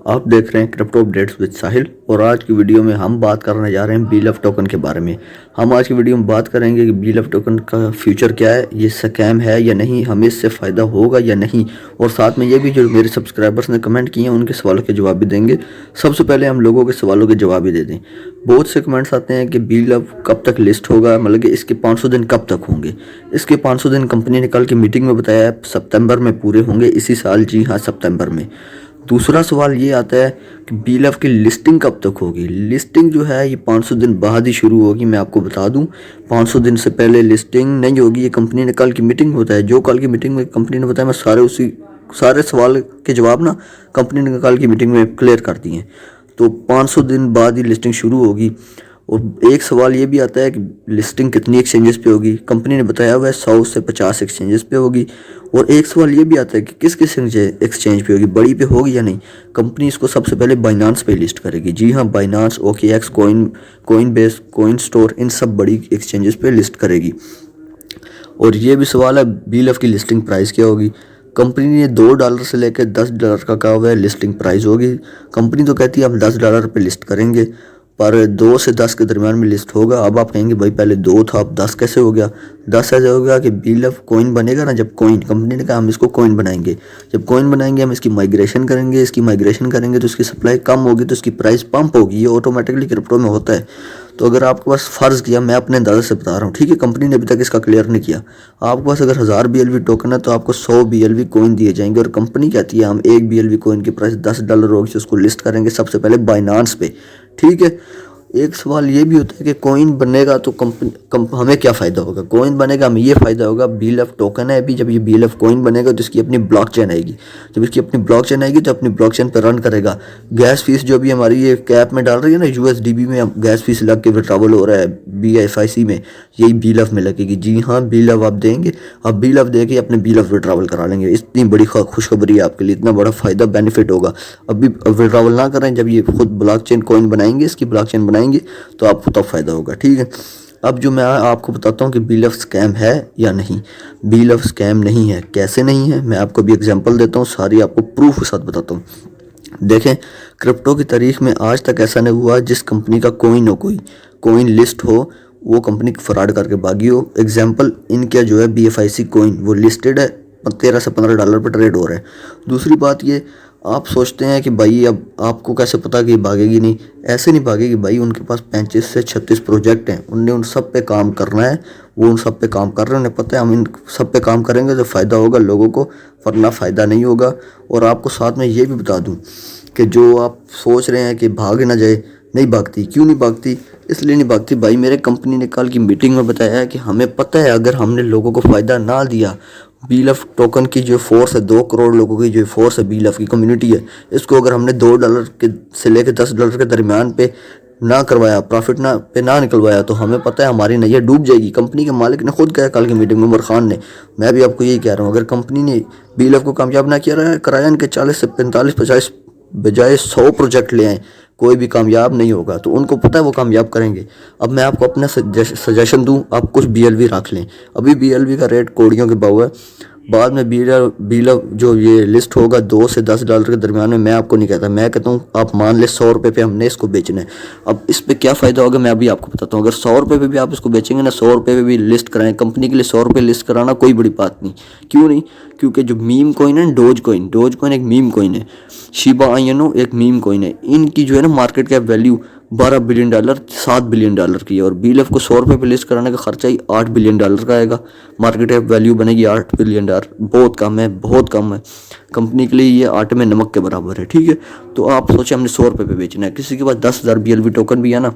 आप देख रहे हैं क्रिप्टो अपडेट्स विद साहिल और आज की वीडियो में हम बात करने जा रहे हैं बीएलएफ टोकन के बारे में। हम आज की वीडियो में बात करेंगे कि बीएलएफ टोकन का फ्यूचर क्या है, ये स्कैम है या नहीं, हमें इससे फ़ायदा होगा या नहीं, और साथ में ये भी जो मेरे सब्सक्राइबर्स ने कमेंट किए हैं उनके सवालों के जवाब भी देंगे। सबसे पहले हम लोगों के सवालों के जवाब भी दे दें। बहुत से कमेंट्स आते हैं कि बीएलएफ कब तक लिस्ट होगा, मतलब कि इसके 500 दिन कब तक होंगे। इसके 500 दिन कंपनी ने कल की मीटिंग में बताया है सितंबर में पूरे होंगे, इसी साल, जी हाँ सितंबर में। दूसरा सवाल ये आता है कि बीएलएफ की लिस्टिंग कब तक होगी। लिस्टिंग जो है ये 500 दिन बाद ही शुरू होगी। मैं आपको बता दूं 500 दिन से पहले लिस्टिंग नहीं होगी। ये कंपनी ने कल की मीटिंग में बताया, जो कल की मीटिंग में कंपनी ने बताया, मैं सारे सवाल के जवाब ना कंपनी ने कल की मीटिंग में क्लियर कर दिए हैं। तो 500 दिन बाद ही लिस्टिंग शुरू होगी। और एक सवाल ये भी आता है कि लिस्टिंग कितनी एक्सचेंजेस पे होगी। कंपनी ने बताया हुआ है 100 से 50 एक्सचेंजेस पे होगी। और एक सवाल ये भी आता है कि किस किस एक्सचेंज पे होगी, बड़ी पे होगी या नहीं। कंपनी इसको सबसे पहले बाइनांस पे लिस्ट करेगी। जी हाँ, Binance, OKX, Coinbase, CoinStore, इन सब बड़ी एक्सचेंजेस पे लिस्ट करेगी। और ये भी सवाल है बीएलएफ की लिस्टिंग प्राइस क्या होगी। कंपनी ने $2 से लेकर $10 का कहा हुआ है लिस्टिंग प्राइस होगी। कंपनी तो कहती है हम $10 पे लिस्ट करेंगे, पर 2 से 10 के दरमियान में लिस्ट होगा। अब आप कहेंगे भाई पहले 2 था अब 10 कैसे हो गया। 10 ऐसे हो गया कि बीएलएफ कॉइन बनेगा ना, जब कॉइन, कंपनी ने कहा हम इसको कॉइन बनाएंगे, जब कॉइन बनाएंगे हम इसकी माइग्रेशन करेंगे, इसकी माइग्रेशन करेंगे तो इसकी सप्लाई कम होगी तो इसकी प्राइस पंप होगी। ये ऑटोमेटिकली क्रिप्टो में होता है। तो अगर आपके पास फ़र्ज़ किया, मैं अपने अंदाज़े से बता रहा हूँ, ठीक है, कंपनी ने अभी तक इसका क्लियर नहीं किया। आपके पास अगर 1000 BLV टोकन है तो आपको 100 BLV कॉइन दिए जाएंगे। और कंपनी कहती है हम एक BLV कॉइन की प्राइस $10 होगी, उसको लिस्ट करेंगे सबसे पहले बाइनांस पे, ठीक है। एक सवाल ये भी होता है कि कॉइन बनेगा तो हमें क्या फ़ायदा होगा। कॉइन बनेगा हमें ये फ़ायदा होगा, बीएलएफ टोकन है अभी, जब ये बीएलएफ कॉइन बनेगा तो इसकी अपनी ब्लॉकचेन आएगी। जब इसकी अपनी ब्लॉकचेन आएगी तो अपनी ब्लॉकचेन पर रन करेगा। गैस फीस जो भी हमारी ये कैप में डाल रही है ना, USDB में गैस फीस लग के विड्रॉवल हो रहा है BFIC में, यही बीएलएफ में लगेगी। जी हाँ, बीएलएफ आप देंगे, आप बीएलएफ दे के अपने बीएलएफ विड्रॉवल करा लेंगे। इतनी बड़ी खुशखबरी है आपके लिए, इतना बड़ा फ़ायदा, बेनिफिट होगा। अभी विड्रॉवल ना करें, जब ये खुद ब्लॉकचेन कॉइन बनाएंगे, इसकी ब्लॉकचेन बनाएंगे तो आपको तब फायदा होगा, ठीक है। अब जो मैं आपको बताता हूँ कि बीएलएफ स्कैम है या नहीं। बीएलएफ स्कैम नहीं है। कैसे नहीं है, मैं आपको भी एग्जांपल देता हूँ, सारी आपको प्रूफ के साथ बताता हूँ। देखें, क्रिप्टो की तारीख में आज तक ऐसा नहीं हुआ जिस कंपनी का कोई ना कोई कोइन लिस्ट हो वो कंपनी फ्रॉड करके भागी हो। एग्जांपल इनका जो है BFIC कोइन, वो लिस्टेड है, $13 से $15 पर ट्रेड हो रहा है। दूसरी बात ये, आप सोचते हैं कि भाई अब आपको कैसे पता कि भागेगी नहीं। ऐसे नहीं भागेगी भाई, उनके पास 35 से 36 प्रोजेक्ट हैं, उन्हें उन सब पे काम करना है, वो उन सब पे काम कर रहे हैं, उन्हें पता है हम इन सब पे काम करेंगे तो फ़ायदा होगा लोगों को, वरना फ़ायदा नहीं होगा। और आपको साथ में ये भी बता दूं कि जो आप सोच रहे हैं कि भाग ना जाए, नहीं भागती। क्यों नहीं भागती? इसलिए नहीं भागती भाई, मेरे कंपनी ने कल की मीटिंग में बताया है कि हमें पता है अगर हमने लोगों को फ़ायदा ना दिया, बीएलएफ टोकन की जो फोर्स है, 2 करोड़ लोगों की जो फोर्स है, बीएलएफ की कम्युनिटी है, इसको अगर हमने $2 के से लेकर $10 के दरमियान पे ना करवाया, प्रॉफिट ना निकलवाया, तो हमें पता है हमारी नैया डूब जाएगी। कंपनी के मालिक ने खुद कहा कल की मीटिंग में, उमर खान ने। मैं भी आपको यही कह रहा हूँ, अगर कंपनी ने बीएलएफ को कामयाब ना किया कराया, इनके 40 से 45-50 बजाय 100 प्रोजेक्ट ले आए, कोई भी कामयाब नहीं होगा। तो उनको पता है वो कामयाब करेंगे। अब मैं आपको अपना सजेशन दूं, आप कुछ BLV रख लें। अभी BLV का रेट कोड़ियों के भाव है, बाद में बीएलएफ जो ये लिस्ट होगा $2 से $10 के दरमियान में। मैं आपको नहीं कहता, मैं कहता हूँ आप मान ले 100 रुपये पे हमने इसको बेचना है। अब इस पे क्या फ़ायदा होगा मैं अभी आपको बताता हूँ। अगर 100 रुपये पे भी आप इसको बेचेंगे ना, 100 रुपये पे भी लिस्ट कराएं, कंपनी के लिए 100 रुपये लिस्ट कराना कोई बड़ी बात नहीं। क्यों नहीं? क्योंकि जो मीम कॉइन है, डोज कॉइन एक मीम कॉइन है, शिबा INO एक मीम कॉइन है, इनकी जो है ना market cap value $12 billion, $7 billion की है। और बीएलएफ को 100 रुपये पे लिस्ट कराने का खर्चा ही $8 बिलियन का आएगा। मार्केट कैप वैल्यू बनेगी $8 बिलियन। बहुत कम है, बहुत कम है। कंपनी के लिए ये आटे में नमक के बराबर है, ठीक है। तो आप सोचें हमने 100 रुपये पे बेचना है, किसी के पास 10,000 BLV टोकन भी है ना,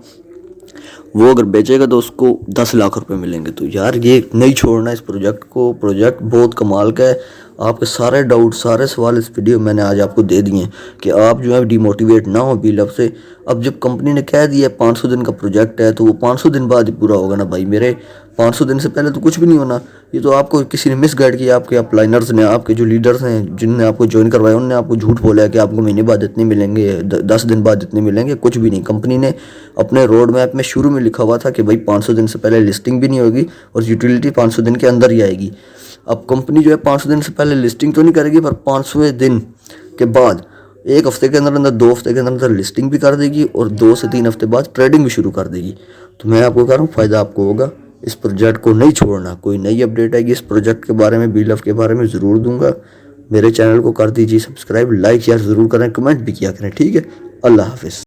वो अगर बेचेगा तो उसको 10 लाख रुपए मिलेंगे। तो यार ये नहीं छोड़ना इस प्रोजेक्ट को, प्रोजेक्ट बहुत कमाल का है। आपके सारे डाउट, सारे सवाल इस वीडियो मैंने आज आपको दे दिए हैं कि आप जो है डिमोटिवेट ना हो बीएलएफ से। अब जब कंपनी ने कह दिया 500 दिन का प्रोजेक्ट है तो वो 500 दिन बाद ही पूरा होगा ना भाई मेरे। 500 दिन से पहले तो कुछ भी नहीं होना। ये तो आपको किसी ने मिसगाइड किया, आपके अपलाइनर्स ने, आपके जो लीडर्स हैं जिनने आपको ज्वाइन करवाया, उन्होंने आपको झूठ बोला है कि आपको महीने बाद इतने मिलेंगे, 10 दिन बाद इतने मिलेंगे। कुछ भी नहीं। कंपनी ने अपने रोड मैप में शुरू में लिखा हुआ था कि भाई 500 दिन से पहले लिस्टिंग भी नहीं होगी और यूटिलिटी 500 दिन के अंदर ही आएगी। अब कंपनी जो है 500 दिन से पहले लिस्टिंग तो नहीं करेगी, पर 500वें दिन के बाद 1 हफ्ते के अंदर अंदर 2 हफ्ते के अंदर अंदर लिस्टिंग भी कर देगी और 2 से 3 हफ्ते बाद ट्रेडिंग भी शुरू कर देगी। तो मैं आपको कह रहा हूँ फ़ायदा आपको होगा, इस प्रोजेक्ट को नहीं छोड़ना। कोई नई अपडेट आएगी इस प्रोजेक्ट के बारे में, बीलफ के बारे में ज़रूर दूंगा। मेरे चैनल को कर दीजिए सब्सक्राइब, लाइक शेयर ज़रूर करें, कमेंट भी किया करें। ठीक है, अल्लाह हाफिज़।